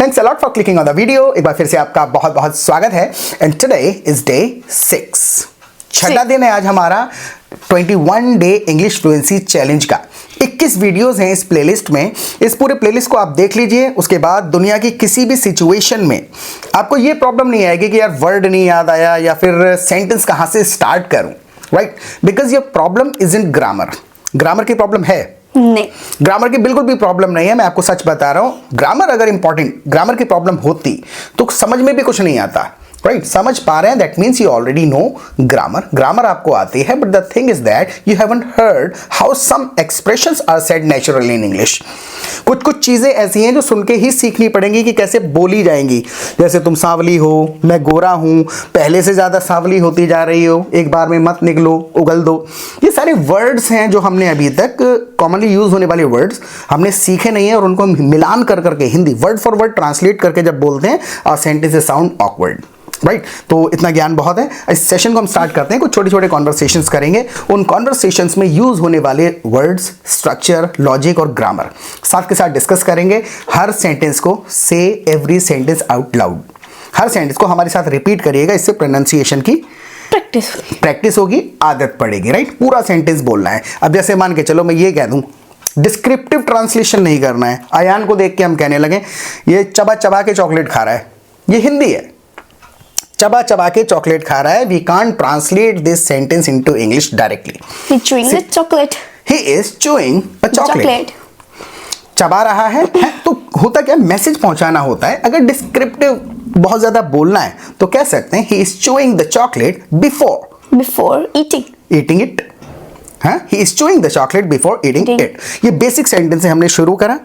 Thanks a lot for clicking on the video. एक बार फिर से आपका बहुत बहुत स्वागत है एंड टुडे इज डे 6। छठा दिन है आज हमारा 21 डे इंग्लिश फ्लुएंसी चैलेंज का। 21 वीडियोस हैं इस प्लेलिस्ट में। इस पूरे प्लेलिस्ट को आप देख लीजिए, उसके बाद दुनिया की किसी भी सिचुएशन में आपको ये प्रॉब्लम नहीं आएगी कि यार वर्ड नहीं याद आया या फिर सेंटेंस कहाँ से स्टार्ट करूं, right? Because your problem is in grammar. Grammar की प्रॉब्लम है नहीं, ग्रामर की बिल्कुल भी प्रॉब्लम नहीं है। मैं आपको सच बता रहा हूं, ग्रामर अगर इंपॉर्टेंट ग्रामर की प्रॉब्लम होती तो समझ में भी कुछ नहीं आता, राइट? समझ पा रहे हैं, that means you already know grammar. Grammar आपको आती है, but the thing is that you haven't heard how some expressions are said naturally in English. कुछ कुछ चीजें ऐसी हैं जो सुन के ही सीखनी पड़ेंगी कि कैसे बोली जाएंगी। जैसे तुम सांवली हो, मैं गोरा हूं, पहले से ज्यादा सांवली होती जा रही हो, एक बार में मत निकलो, उगल दो। ये सारे वर्ड्स हैं जो हमने अभी तक कॉमनली यूज होने वाले वर्ड्स हमने सीखे नहीं है और उनको मिलान कर करके Hindi word for word translate करके जब बोलते हैं और सेंटेंसेस साउंड ऑकवर्ड, राइट? तो इतना ज्ञान बहुत है। इस सेशन को हम स्टार्ट करते हैं। कुछ छोटे छोटे कॉन्वर्सेशंस करेंगे। उन कॉन्वर्सेशंस में यूज होने वाले वर्ड्स, स्ट्रक्चर, लॉजिक और ग्रामर साथ के साथ डिस्कस करेंगे। हर सेंटेंस को से एवरी सेंटेंस आउट लाउड, हर सेंटेंस को हमारे साथ रिपीट करिएगा। इससे प्रोनाउंसिएशन की प्रैक्टिस होगी, आदत पड़ेगी, राइट? पूरा सेंटेंस बोलना है। अब जैसे मान के चलो मैं ये कह दूं, डिस्क्रिप्टिव ट्रांसलेशन नहीं करना है। अयान को देख के हम कहने लगे ये चबा चबा के चॉकलेट खा रहा है, ये हिंदी है। चबा चबा के चॉकलेट खा रहा है। We can't translate this sentence into English directly. He chewing the chocolate. He is chewing a chocolate. Chocolate. चबा रहा है तो होता क्या, मैसेज पहुंचाना होता है। अगर डिस्क्रिप्टिव बहुत ज्यादा बोलना है तो कह सकते हैं he is chewing the chocolate before Before eating. Eating it. हाँ, he is chewing the chocolate before eating Eating. It. ये बेसिक सेंटेंस हमने शुरू करा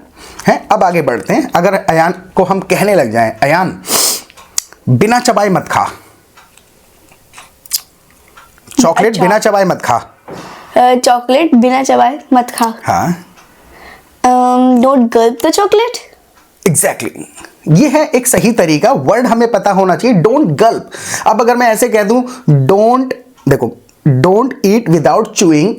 है। अब आगे बढ़ते हैं। अगर अयान को हम कहने लग जाएं, अयान बिना चबाए मत खा, चॉकलेट अच्छा। बिना चबाए मत खा। Chocolate बिना चबाए मत खा. हाँ, Don't gulp the chocolate. Exactly ये है एक सही तरीका। वर्ड हमें पता होना चाहिए, डोंट गल्प। अब अगर मैं ऐसे कह दूं डोंट, देखो डोंट ईट विदाउट चूइंग,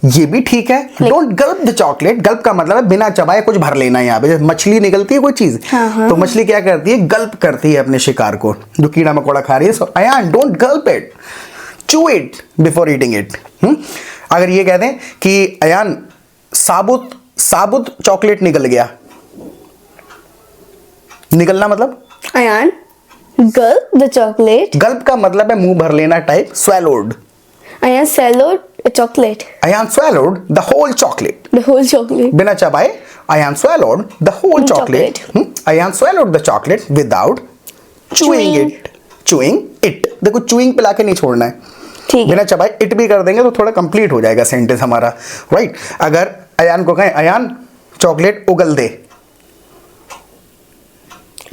ये भी ठीक है। डोंट गल्प द चॉकलेट, गल्प का मतलब है बिना चबाए कुछ भर लेना। यहाँ पे जब मछली निकलती है कोई चीज, तो मछली क्या करती है, गल्प करती है अपने शिकार को जो कीड़ा मकोड़ा खा रही है। सो अयान डोंट गल्प इट, चू इट बिफोर ईटिंग इट। अगर ये कह दें कि अयान साबुत चॉकलेट निकल गया, निकलना मतलब Ayan, gulp the chocolate. गल्प का मतलब है मुंह भर लेना type. swallowed, Ayan swallowed a chocolate. Ayan swallowed the whole chocolate, The whole chocolate. बिना चबाए Ayan swallowed the whole chocolate. Ayan swallowed the chocolate without chewing Chewing. it. chewing it, देखो chewing पे लाके नहीं छोड़ना है। ठीक है. बिना चबाए इट भी कर देंगे तो थोड़ा कंप्लीट हो जाएगा सेंटेंस हमारा, राइट? अगर अयान को कहें अयान चॉकलेट उगल दे,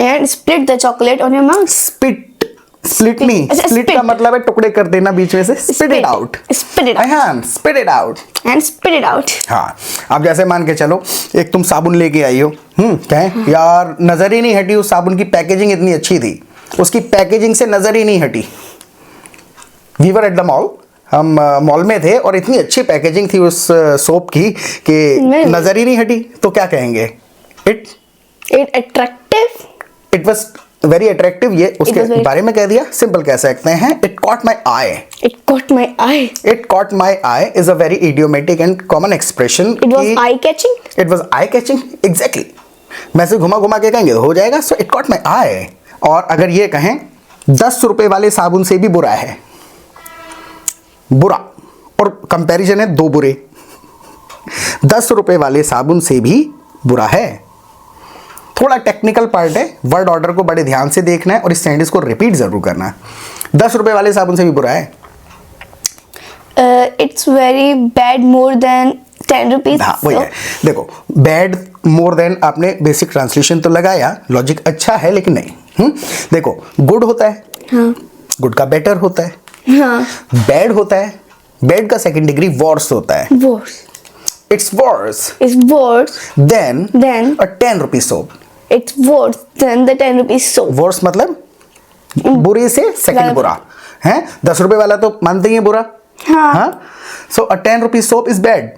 And split the chocolate on your mouth. Split नहीं, अच्छा, स्प्लिट का spit. मतलब है टुकड़े कर देना बीच में से। Spit it out, Spit it out. Ayan spit it out. And spit it out. हाँ, अब जैसे मान के चलो एक तुम साबुन लेके आई हो, कहें यार नजर ही नहीं हटी उस साबुन की पैकेजिंग इतनी अच्छी थी, उसकी पैकेजिंग से नजर ही नहीं हटी। We were at the mall, हम मॉल में थे और इतनी अच्छी पैकेजिंग थी उस सोप की कि नजर ही नहीं हटी। तो क्या कहेंगे, It attractive. It was very attractive. ये उसके was very- बारे में कह दिया। सिंपल कह सकते हैं it caught my I. It caught my eye. It caught my I is a very idiomatic and common expression. It was eye catching. It was eye catching, exactly. मैं से घुमा घुमा के कहेंगे तो हो जाएगा। सो इट कॉट माई आई। और अगर ये कहें 10 रुपए वाले साबुन से भी बुरा है, बुरा, और कंपैरिजन है दो बुरे, 10 रुपए वाले साबुन से भी बुरा है। थोड़ा टेक्निकल पार्ट है, वर्ड ऑर्डर को बड़े ध्यान से देखना है और इस सेंटेंस को रिपीट जरूर करना है। 10 रुपए वाले साबुन से भी बुरा है। It's very bad more than 10 rupees. हाँ वही है। देखो बैड मोर देन आपने बेसिक ट्रांसलेशन तो लगाया, लॉजिक अच्छा है लेकिन नहीं। देखो गुड होता है, हाँ. गुड का बेटर होता है। हाँ. बैड होता है, बैड का सेकंड डिग्री वर्स होता है। Worse. It's worse It's worse. Then Then a 10 rupee soap. it's worse than the 10 rupees soap. Worse मतलब बुरे से सेकंड ज्यादा बुरा है। 10 रुपए वाला तो मानते ही है बुरा। हाँ. हाँ, so a 10 rupee soap is bad.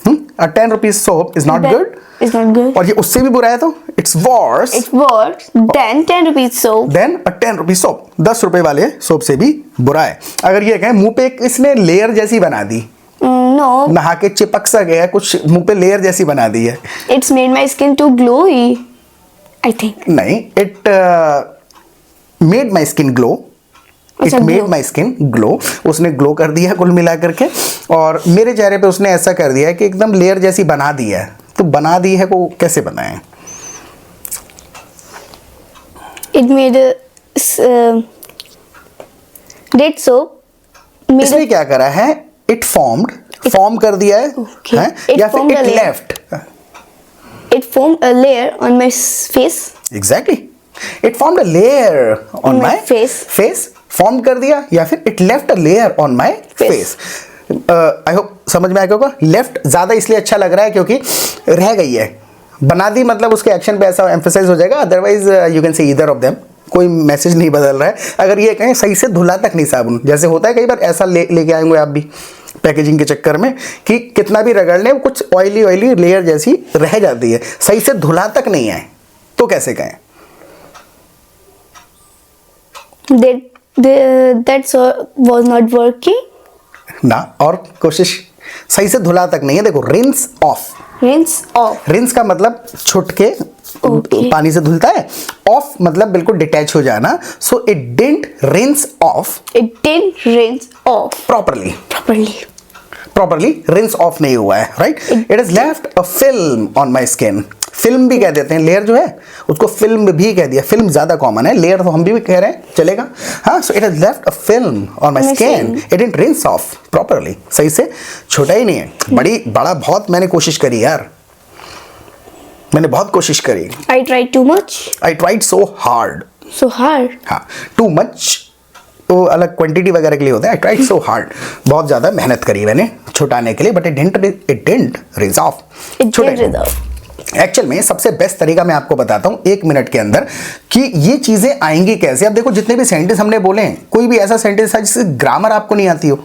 A 10 rupees soap is not good. It's not good. और ये उससे भी बुरा है तो it's worse It's worse than 10 rupees soap. than a 10 rupees soap. 10 रुपए वाले सोप से भी बुरा है. अगर ये कहें मुंह पे एक इसने लेयर जैसी बना दी, No, नहा के चिपक सा गया, कुछ मुंह पे लेयर जैसी बना दी है. it's made my skin too glowy, I think. नहीं, it made my skin glow. It अच्छा, made glow. My skin glow. उसने ग्लो कर दिया कुल मिला करके, और मेरे चेहरे पे उसने ऐसा कर दिया है कि एकदम लेयर जैसी बना दी है. तो बना दी है को कैसे बनाएं? It made a red soap. Made इसने a, क्या करा है? इट फॉर्म कर दिया है, Okay. हैं? It या फिर formed it a layer. Left. it formed a layer on my face. Exactly, it formed a layer on my my face. Face. Form कर दिया, या फिर it left a layer on my face. I hope समझ में आ गया होगा. Left ज्यादा इसलिए अच्छा लग रहा है क्योंकि रह गई है. बना दी मतलब उसके एक्शन पे ऐसा एम्फेसाइज हो जाएगा. Otherwise you can say either of them. कोई मैसेज नहीं बदल रहा है. अगर ये कहें सही से धुला तक नहीं साबुन, जैसे होता है कई बार ऐसा लेके आएंगे आप भी पैकेजिंग के चक्कर में कि कितना भी रगड़ लें कुछ ऑयली लेयर जैसी रह जाती है, सही से धुला तक नहीं है. तो कैसे कहें? That soap was not working. ना, और कोशिश. सही से धुला तक नहीं है. देखो, rinse of. Rinse off. Rinse का मतलब छुट के Okay. पानी से धुलता है. ऑफ मतलब बिल्कुल डिटैच हो जाना. So it didn't rinse of It didn't rinse off properly. properly. Rinse of नहीं हुआ है. Right. It is left a film on my skin. Film भी कह देते हैं, लेयर जो है उसको फिल्म भी कह दिया. फिल्म ज्यादा कॉमन है, लेयर तो हम भी कह रहे हैं, चलेगा. हाँ, so it is left a film on my My skin. skin. It didn't rinse of properly. सही से छोटा ही नहीं है. बड़ा बहुत मैंने कोशिश करी यार. मैंने बहुत कोशिश करी. I tried too much. I tried so hard. So hard. हाँ, टू मच तो अलग क्वांटिटी वगैरह के लिए होता है. I tried so hard. बहुत ज़्यादा मेहनत करी मैंने छुटाने के लिए, but it didn't rinse of. It didn't rinse off. Actual में सबसे बेस्ट तरीका मैं आपको बताता हूं 1 मिनट के अंदर कि ये चीजें आएंगी कैसे. अब देखो, जितने भी सेंटेंस हमने बोले हैं, कोई भी ऐसा सेंटेंस है जिससे ग्रामर आपको नहीं आती हो.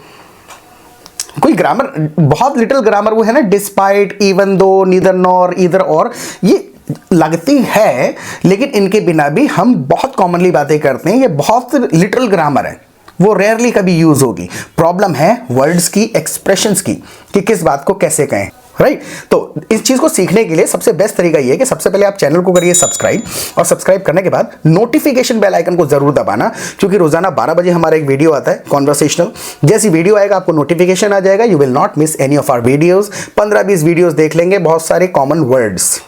कोई ग्रामर, बहुत लिटिल ग्रामर वो है ना, despite, even though, neither nor, either और, ये लगती है, लेकिन इनके बिना भी हम बहुत कॉमनली बातें करते हैं. ये बहुत लिटिल ग्रामर है, वो रेयरली कभी यूज होगी. प्रॉब्लम है वर्ड्स की, एक्सप्रेशंस की, कि किस बात को कैसे कहें. राइट. तो इस चीज को सीखने के लिए सबसे बेस्ट तरीका ये है कि सबसे पहले आप चैनल को करिए सब्सक्राइब, और सब्सक्राइब करने के बाद नोटिफिकेशन बेल आइकन को जरूर दबाना, क्योंकि रोजाना 12 बजे हमारा एक वीडियो आता है कॉन्वर्सेशनल. जैसी वीडियो आएगा आपको नोटिफिकेशन आ जाएगा. You will not miss any of our videos. 15-20 videos देख लेंगे, बहुत सारे कॉमन वर्ड्स,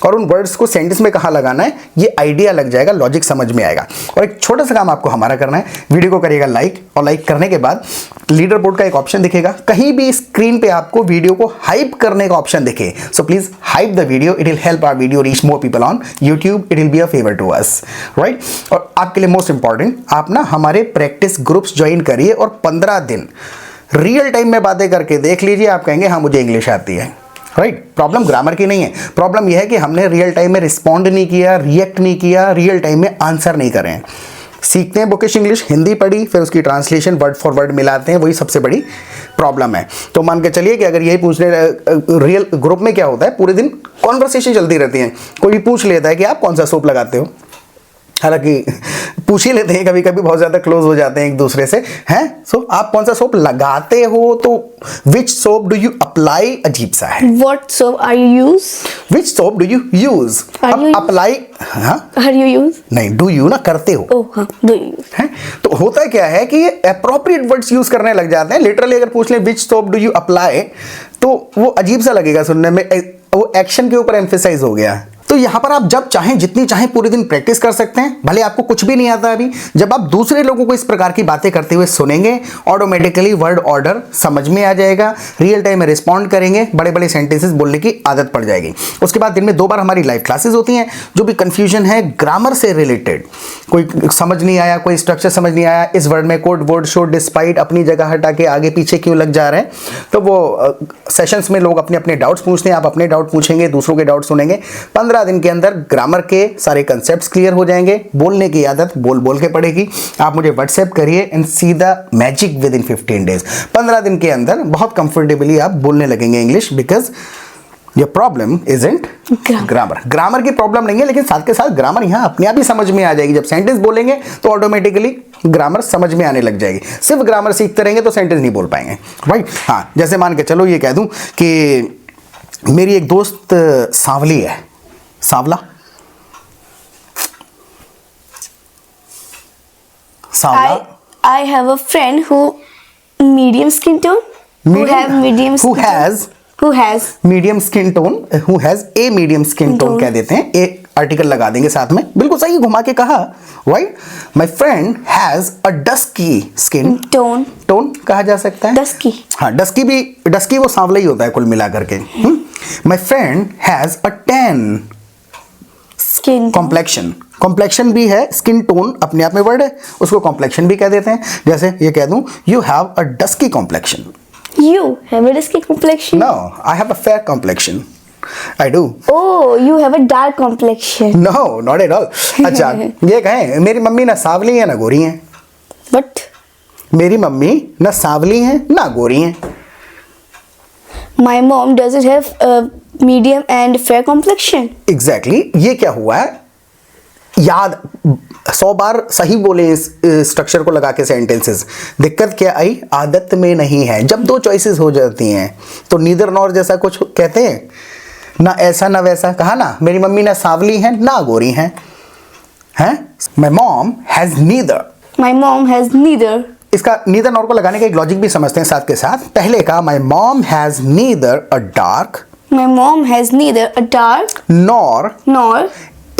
और उन वर्ड्स को सेंटेंस में कहाँ लगाना है ये आइडिया लग जाएगा, लॉजिक समझ में आएगा. और एक छोटा सा काम आपको हमारा करना है, वीडियो को करिएगा लाइक, और लाइक करने के बाद लीडर बोर्ड का एक ऑप्शन दिखेगा. कहीं भी स्क्रीन पे आपको वीडियो को हाइप करने का ऑप्शन दिखे, so please hype the video. It will help our video reach more people on YouTube. It will be a favour to us. Right. और आपके लिए मोस्ट इंपॉर्टेंट, आप ना हमारे प्रैक्टिस ग्रुप्स ज्वाइन करिए, और 15 दिन रियल टाइम में बातें करके देख लीजिए. आप कहेंगे हाँ मुझे इंग्लिश आती है. राइट. प्रॉब्लम ग्रामर की नहीं है. प्रॉब्लम यह है कि हमने रियल टाइम में रिस्पॉन्ड नहीं किया, रिएक्ट नहीं किया, रियल टाइम में आंसर नहीं करें. सीखते हैं बुकिश इंग्लिश, हिंदी पढ़ी, फिर उसकी ट्रांसलेशन वर्ड फॉर वर्ड मिलाते हैं, वही सबसे बड़ी प्रॉब्लम है. तो मान के चलिए कि अगर यही पूछ रहे, रियल ग्रुप में क्या होता है, पूरे दिन कॉन्वर्सेशन चलती रहती है. कोई भी पूछ लेता है कि आप कौन सा सोप लगाते हो. हालांकि पूछ ही लेते हैं, कभी कभी बहुत ज़्यादा क्लोज हो जाते हैं एक दूसरे से, हैं. सो आप कौन सा सोप लगाते हो, तो विच सोप डू यू अप्लाई अजीब सा है. What soap are you use? Which soap do you use. Are अब you- अप्लाई, हाँ Are you use? नहीं, डू यू ना, करते हो. Oh, हाँ. Do you use? हैं? तो होता क्या है कि ये अप्रोप्रिएट वर्ड्स यूज करने लग जाते हैं. लिटरली अगर पूछ ले विच सोप डू यू अप्लाई, तो वो अजीब सा लगेगा सुनने में. वो एक्शन के ऊपर एम्फेसाइज हो गया. तो यहाँ पर आप जब चाहें, जितनी चाहें, पूरे दिन प्रैक्टिस कर सकते हैं. भले आपको कुछ भी नहीं आता अभी, जब आप दूसरे लोगों को इस प्रकार की बातें करते हुए सुनेंगे, ऑटोमेटिकली वर्ड ऑर्डर समझ में आ जाएगा. रियल टाइम में रिस्पॉन्ड करेंगे, बड़े बड़े सेंटेंसेस बोलने की आदत पड़ जाएगी. उसके बाद दिन में 2 बार हमारी लाइव क्लासेस होती हैं. जो भी कंफ्यूजन है ग्रामर से रिलेटेड, कोई समझ नहीं आया, कोई स्ट्रक्चर समझ नहीं आया, इस वर्ड में कोड वर्ड शो डिस्पाइट अपनी जगह हटा के आगे पीछे क्यों लग जा रहे हैं, तो वो सेशंस में लोग अपने अपने डाउट्स पूछते हैं. आप अपने डाउट पूछेंगे, दूसरों के डाउट सुनेंगे. 15 15 दिन के अंदर ग्रामर के सारे कंसेप्ट्स क्लियर हो जाएंगे, बोलने की आदत बोल बोल के पड़ेगी। आप मुझे व्हाट्सएप करिए and see the magic with in 15 days. 15 दिन के अंदर बहुत कंफर्टेबली आप बोलने लगेंगे English, because your problem isn't grammar. Grammar की प्रॉब्लम नहीं है, लेकिन साथ के साथ ग्रामर यहाँ अपने आप ही समझ में आ जाएगी। जब सेंटेंस बोलेंगे तो ऑटोमेटिकली ग्रामर समझ में आने लग जाएगी। सिर्फ ग्रामर सीखते रहेंगे तो सेंटेंस नहीं बोल पाएंगे, राइट। हाँ, जैसे मान के चलो ये कह दूं कि मेरी एक दोस्त सांवली है। सांवला, सांवला। I have a friend who medium skin tone. Who have medium skin tone. Who has medium skin tone, who has a medium skin tone कह देते हैं, ए आर्टिकल लगा देंगे साथ में। बिल्कुल सही घुमा के कहा, right. My friend has a dusky skin tone. Tone कहा जा सकता है। Dusky. हाँ, डस्की भी, डस्की वो सांवला ही होता है कुल मिला करके। My friend has a tan Skin. Complexion. Complexion भी है, स्किन टोन अपने आप में वर्ड है, उसको कॉम्प्लेक्शन भी कह देते हैं। जैसे ये कह दूं you have a dusky complexion. You have a dusky complexion. No, I have a fair complexion. I do. Oh, you have a dark complexion. No, not at all. अच्छा, ये कहें मेरी मम्मी ना सांवली है ना गोरी है। But मेरी मम्मी ना सांवली है ना गोरी है। my mom doesn't have a medium and fair complexion. Exactly. ये क्या हुआ है, याद 100 बार सही बोले इस स्ट्रक्चर को लगा के सेंटेंसेस। दिक्कत क्या आई, आदत में नहीं है। जब दो चॉइसेस हो जाती हैं तो नीदर नॉर जैसा कुछ कहते हैं, ना ऐसा ना वैसा। कहा ना मेरी मम्मी ना सांवली है ना गोरी है, हैं। My mom has neither. My mom has neither. इसका नीदर नॉर को लगाने का एक लॉजिक भी समझते हैं साथ के साथ। पहले का my mom has neither a dark My mom has neither a dark nor nor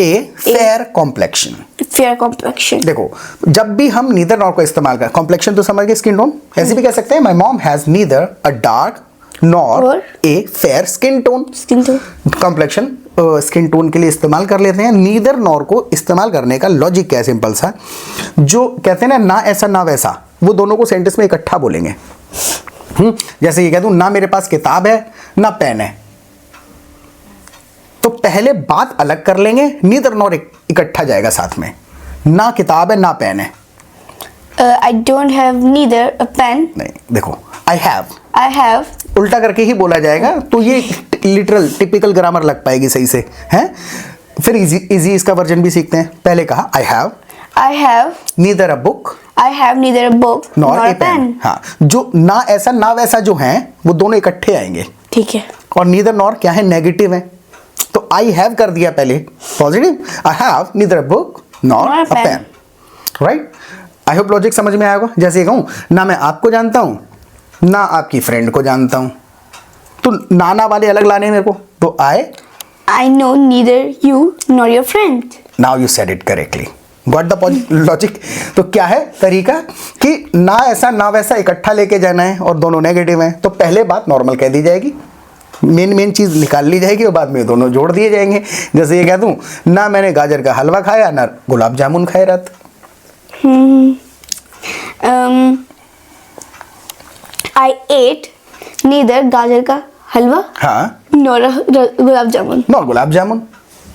a fair complexion. fair complexion. देखो, जब भी हम नीदर नॉर को इस्तेमाल करें, कॉम्प्लेक्शन तो समझ गए, स्किन टोन ऐसे भी कह सकते हैं। My mom has neither a dark nor और a fair skin tone. Skin tone. Complexion skin tone के लिए इस्तेमाल कर लेते हैं। नीदर नॉर को इस्तेमाल करने का लॉजिक क्या है, सिंपल सा। जो कहते हैं ना ऐसा ना वैसा, वो दोनों को सेंटेंस में इकट्ठा बोलेंगे। जैसे ये कह दूं ना मेरे पास किताब है ना पेन है, तो पहले बात अलग कर लेंगे, नीदर नॉर इकट्ठा जाएगा साथ में। ना किताब है ना पेन है, I don't have neither a pen. नहीं। देखो आई हैव, I have. उल्टा करके ही बोला जाएगा, तो ये लिटरल टिपिकल ग्रामर लग पाएगी सही से, हैं। फिर इजी इसका वर्जन भी सीखते हैं। पहले कहा I have I have. Neither a book I have neither a book nor nor a a pen. pen. हाँ, जो ना ऐसा ना वैसा जो है वो दोनों इकट्ठे आएंगे। ठीक है। और नीदर नॉर क्या है, नेगेटिव है, तो आई हैव कर दिया पहले positive. I have neither a book nor Nor a a pen. Pen, right. I hope logic समझ में आया होगा। जैसे कहूँ ना मैं आपको जानता हूँ ना आपकी फ्रेंड को जानता हूँ, तो नाना वाले अलग लाने हैं मेरे को, तो I know neither you nor your friend. Now you said it correctly, got the logic. तो क्या है तरीका कि ना ऐसा ना वैसा इकट्ठा लेके जाना है और दोनों नेगेटिव हैं, तो पहले बात नॉर्मल कह दी जाएगी, मेन चीज निकाल ली जाएगी और बाद में दोनों जोड़ दिए जाएंगे। जैसे ये कह दूं ना मैंने गाजर का हलवा खाया ना गुलाब जामुन खाए रात। I ate neither गाजर का हलवा हाँ, nor a gulab jamun. Nor gulab jamun,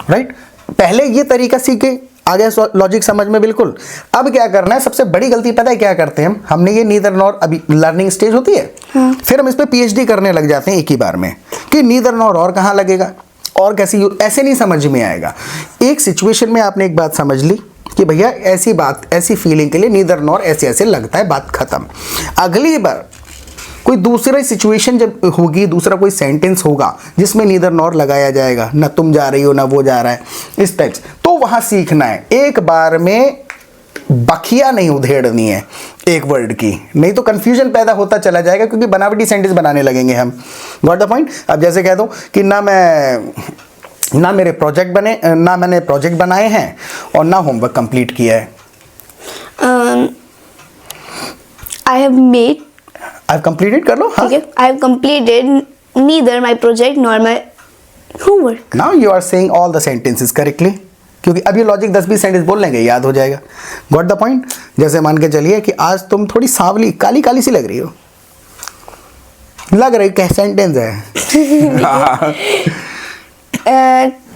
right. पहले ये तरीका सीखे, आ गया लॉजिक समझ में बिल्कुल। अब क्या करना है, सबसे बड़ी गलती पता है क्या करते हैं हमने ये नीदर नॉर, अभी लर्निंग स्टेज होती है, फिर हम इस पे पीएचडी करने लग जाते हैं एक ही बार में कि नीदर नॉर और कहाँ लगेगा और कैसे, ऐसे नहीं समझ में आएगा। एक सिचुएशन में आपने एक बात समझ ली कि भैया ऐसी बात, ऐसी फीलिंग के लिए नीदर नॉर ऐसे ऐसे लगता है, बात खत्म। अगली बार कोई दूसरी सिचुएशन जब होगी, दूसरा कोई सेंटेंस होगा जिसमें नीदर नॉर लगाया जाएगा, ना तुम जा रही हो ना वो जा रहा है, इस टाइप, तो वहां सीखना है। एक बार में बखिया नहीं उधेड़नी है एक वर्ड की, नहीं तो कंफ्यूजन पैदा होता चला जाएगा, क्योंकि बनावटी सेंटेंस बनाने लगेंगे हम। Got the point. अब जैसे कह दो कि ना मैंने प्रोजेक्ट बनाए हैं और ना होमवर्क कंप्लीट किया है। I have made. I've completed कर लो। हाँ। ठीक है। I have completed neither my project nor my homework. Now you are saying all the sentences correctly, क्योंकि अब ये लॉजिक 10-20 सेंटेंस बोल लेंगे, याद हो जाएगा। Got the point. जैसे मान के चलिए कि आज तुम थोड़ी सांवली काली काली सी लग रही हो, लग रही क्या सेंटेंस है।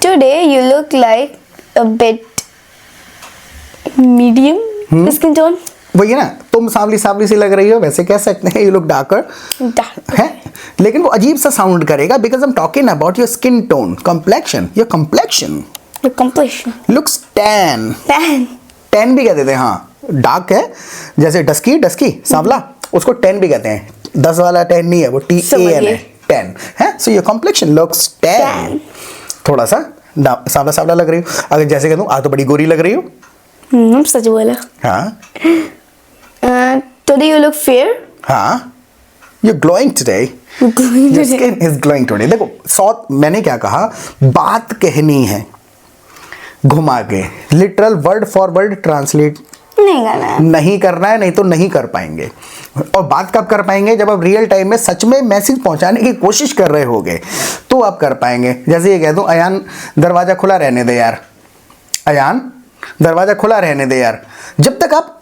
today you look like a bit medium skin tone. वही है ना, तुम सांवली सांवली सी लग रही हो, वैसे कह सकते हैं यू लुक डार्कर Dark. है, लेकिन वो अजीब सा साउंड करेगा because I am talking about your skin tone, complexion. Your complexion Your complexion. Looks tan. Tan. Tan भी कहते थे, हाँ डार्क है, जैसे डस्की डस्की सांवला, उसको टैन भी कहते हैं। 10 वाला टैन नहीं है, वो TAN है, टैन है। So your complexion looks tan. थोड़ा सा सांवला सांवला लग रही हो। अगर जैसे कह दूं आज तो बड़ी गोरी लग रही हो। सच बोला। हाँ Today you look fair. हाँ, you glowing today, your skin is glowing today. देखो मैंने क्या कहा, बात कहनी है घुमा के, literal word for word translate नहीं करना है। नहीं करना है, नहीं तो नहीं कर पाएंगे। और बात कब कर पाएंगे, जब आप रियल टाइम में सच में मैसेज पहुंचाने की कोशिश कर रहे होगे तो आप कर पाएंगे। जैसे ये कह दूं, अयान दरवाजा खुला रहने दे यार, अयान दरवाजा खुला रहने दे यार। जब तक आप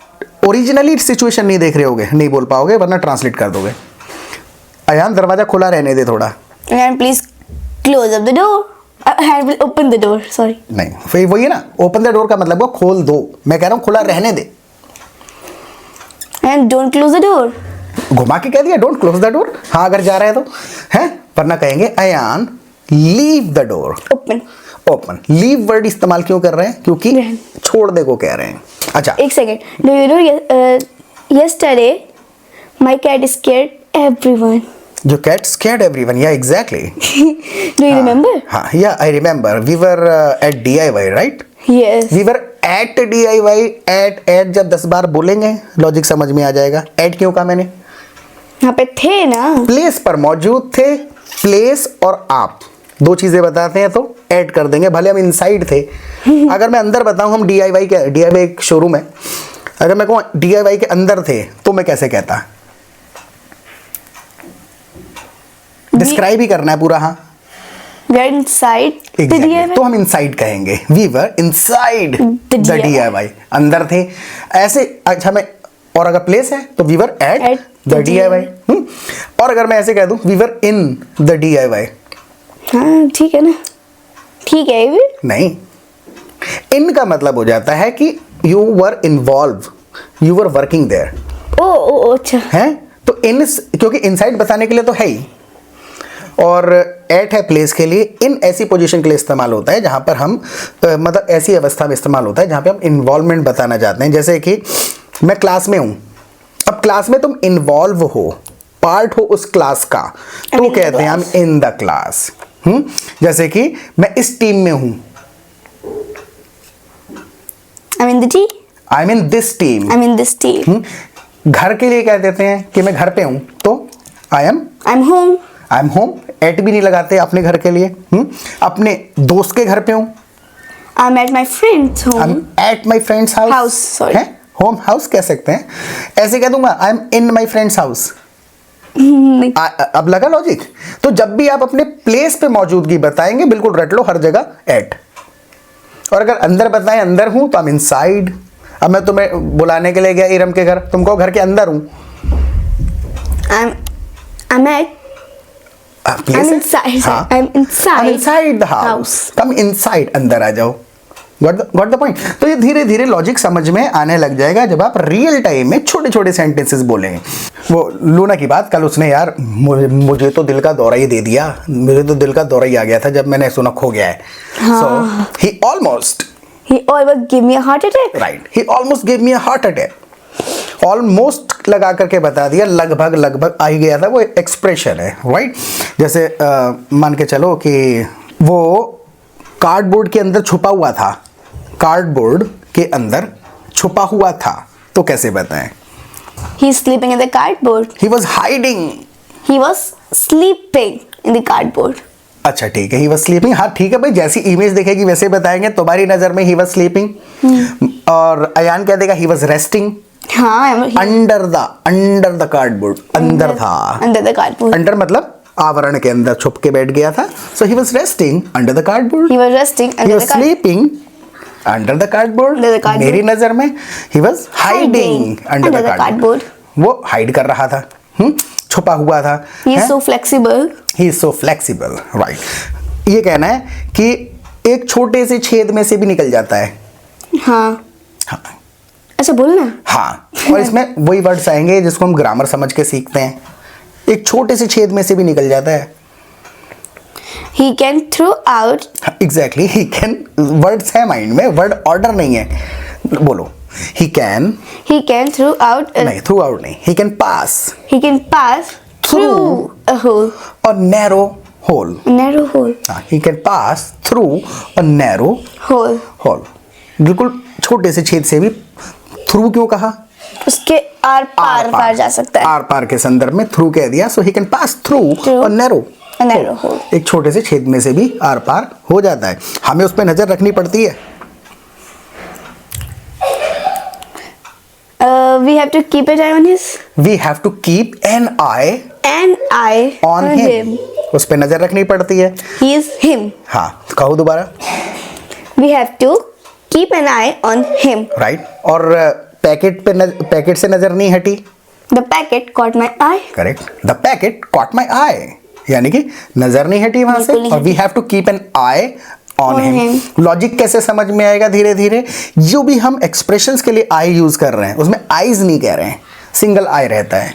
ओरिजिनली सिचुएशन नहीं देख रहे होगे नहीं बोल पाओगे, वरना ट्रांसलेट कर दोगे। अयान दरवाजा खुला रहने दे थोड़ा। And please close up the door. I will open the door. Sorry. नहीं, फिर वही है ना, ओपन द डोर का मतलब वो खोल दो। मैं कह रहा हूँ खुला रहने दे। And don't close the door. घुमा के कह दिया डोंट क्लोज द डोर। हाँ अगर जा रहे हैं तो है, वरना कहेंगे Ayan leave the door. Open. Open. Leave word इस्तेमाल क्यों कर रहे हैं, क्योंकि छोड़ दे को कह रहे हैं। अच्छा एक second. Do you know yesterday my cat scared everyone. जो कैट स्कैर्ड एवरीवन, या एग्जैक्टली। Do you remember? हाँ या I remember, we were at DIY right, Yes. We were at DIY। At जब 10 बार बोलेंगे लॉजिक समझ में आ जाएगा। एट क्यों कहा मैंने, यहाँ पे थे ना। प्लेस पर मौजूद थे। प्लेस और आप दो चीजें बताते हैं तो ऐड कर देंगे, भले हम इनसाइड थे। अगर मैं अंदर बताऊं, हम DIY एक शोरूम है, अगर मैं कहूँ DIY के अंदर थे तो मैं कैसे कहता, डिस्क्राइब ही करना है पूरा। हाँ We are inside the Exactly. DIY. तो हम इनसाइड कहेंगे, we were inside The the DIY, अंदर थे ऐसे। अच्छा मैं, और अगर प्लेस है तो we were at At the the DIY। और अगर मैं ऐसे कह दूं, we were in the DIY। हाँ ठीक है ना, ठीक है ये भी। नहीं, इन का मतलब हो जाता है कि you were involve, you were working there. ओ अच्छा। है तो इन, क्योंकि इनसाइड बताने के लिए तो है ही, और एट है प्लेस के लिए। इन ऐसी पोजीशन के लिए इस्तेमाल होता है जहां पर हम मतलब ऐसी अवस्था में इस्तेमाल होता है जहां पे हम इन्वॉल्वमेंट बताना चाहते हैं। जैसे कि मैं क्लास में हूं, अब क्लास में तुम इन्वॉल्व हो, पार्ट हो उस क्लास का, तो कहते हैं हम इन द क्लास। जैसे कि मैं इस टीम में हूं, I'm in the tea. I am in this team. I'm in this tea. घर के लिए कह देते हैं कि मैं घर पे हूं, तो I am I'm home. Eight भी नहीं लगाते अपने घर के लिए। अपने दोस्त के घर पे हूं, I'm at my friend's home. I am at my friends house. House, sorry. है, होम हाउस कह सकते हैं। ऐसे कह दूंगा I am in my friends house. नहीं। अब लगा लॉजिक। तो जब भी आप अपने प्लेस पे मौजूदगी बताएंगे, बिल्कुल रट लो हर जगह एट। और अगर अंदर बताएं अंदर हूं तो आई एम इनसाइड। अब मैं तुम्हें बुलाने के लिए गया इरम के घर, तुम कहो घर के अंदर हूं, I'm at. Place I'm inside. हाँ, I'm inside. Inside the house. Come inside, अंदर आ जाओ। Got the point. तो ये धीरे धीरे लॉजिक समझ में आने लग जाएगा जब आप रियल टाइम में छोटे छोटे सेंटेंसेस बोलेंगे। वो लूना की बात, कल उसने यार मुझे तो दिल का दौरा ही दे दिया, मुझे तो दिल का दौरा ही आ गया था जब मैंने सुना खो गया है। So he almost, He always give me a heart attack. Right, he almost give me a heart attack. Almost लगा करके बता दिया, लगभग लगभग आ ही गया था। वो एक्सप्रेशन है राइट। जैसे मान के चलो कि वो कार्डबोर्ड के अंदर छुपा हुआ था, कार्डबोर्ड के अंदर छुपा हुआ था, तो कैसे बताएं? He's sleeping in the cardboard. He was hiding. He was sleeping in the cardboard. अच्छा ठीक है, ही वॉज स्लीपिंग। हाँ ठीक है भाई, जैसी इमेज देखेगी वैसे बताएंगे। तुम्हारी नजर में ही वॉज स्लीपिंग और अयान कह देगा ही वॉज रेस्टिंग हाँ, अंडर द कार्डबोर्ड। अंदर था, under the cardboard. अंडर मतलब आवरण के अंदर छुप के बैठ गया था। So he was resting under the cardboard. He was resting He under was the cardboard. sleeping under the cardboard. Under the cardboard. मेरी नजर में he was hiding under the cardboard. वो हाइड कर रहा था, छुपा हुआ था। He is हैं? so flexible. He is so flexible, right. ये कहना है कि एक छोटे से छेद में से भी निकल जाता है। हाँ, हाँ अच्छा बोलना। हाँ, और इसमें वही वर्ड्स आएंगे जिसको हम ग्रामर समझ के सीखते हैं। एक छोटे से छेद में से भी निकल जाता है। He can throw out, exactly, he can, words है माइंड में, वर्ड ऑर्डर नहीं है। बोलो, ही कैन, throw out, नहीं थ्रू आउट नहीं, he can pass he can pass through a hole, और narrow hole. narrow hole, he can pass through a narrow hole, hole. बिल्कुल छोटे से छेद से भी थ्रू क्यों कहा? उसके आर पार जा सकता है। आर पार के संदर्भ में थ्रू कह दिया, so he can pass through a narrow hole, एक छोटे से छेद में से भी आर पार हो जाता है। हमें उस पर नजर रखनी पड़ती है। We have to keep an eye on his, we have to keep an eye on him. उस पर नजर रखनी पड़ती है। He is him. हाँ, कहो दोबारा। We have to keep an eye on him. Right, और पैकेट से नजर नहीं हटी। The packet caught my eye. Correct, the packet caught my eye, यानी कि नजर नहीं हटी वहां से। बिल्कुल नहीं और we have to keep an eye on On him. Logic कैसे समझ में आएगा? धीरे धीरे, जो भी हम एक्सप्रेशंस के लिए आई यूज कर रहे हैं उसमें आईज नहीं कह रहे हैं, सिंगल आई रहता है।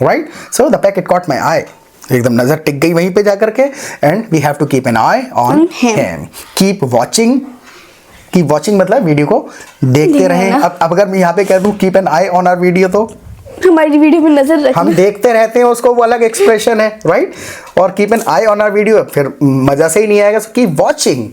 Right, so the packet caught my eye, एकदम नजर टिक गई वहीं पे जाकर के। And we have to keep an eye on On him. Him. Keep watching मतलब वीडियो को देखते रहें। ना। अब अगर मैं यहाँ पे कह दूं keep an eye on our video, तो हमारी वीडियो में नजर रखना। हम देखते रहते हैं उसको, वो अलग एक्सप्रेशन है। राइट, और keep an eye on our video फिर मजा से ही नहीं आएगा। Keep watching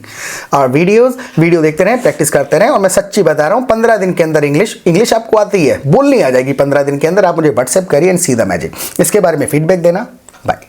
our videos, video देखते रहें, प्रैक्टिस करते रहें। और मैं सच्ची बता रहा हूँ, 15 दिन के अंदर इंग्लिश आपको आती है, बोलनी आ जाएगी 15 दिन के अंदर। आप मुझे व्हाट्सएप करिए एंड सी द मैजिक। इसके बारे में फीडबैक देना। बाय।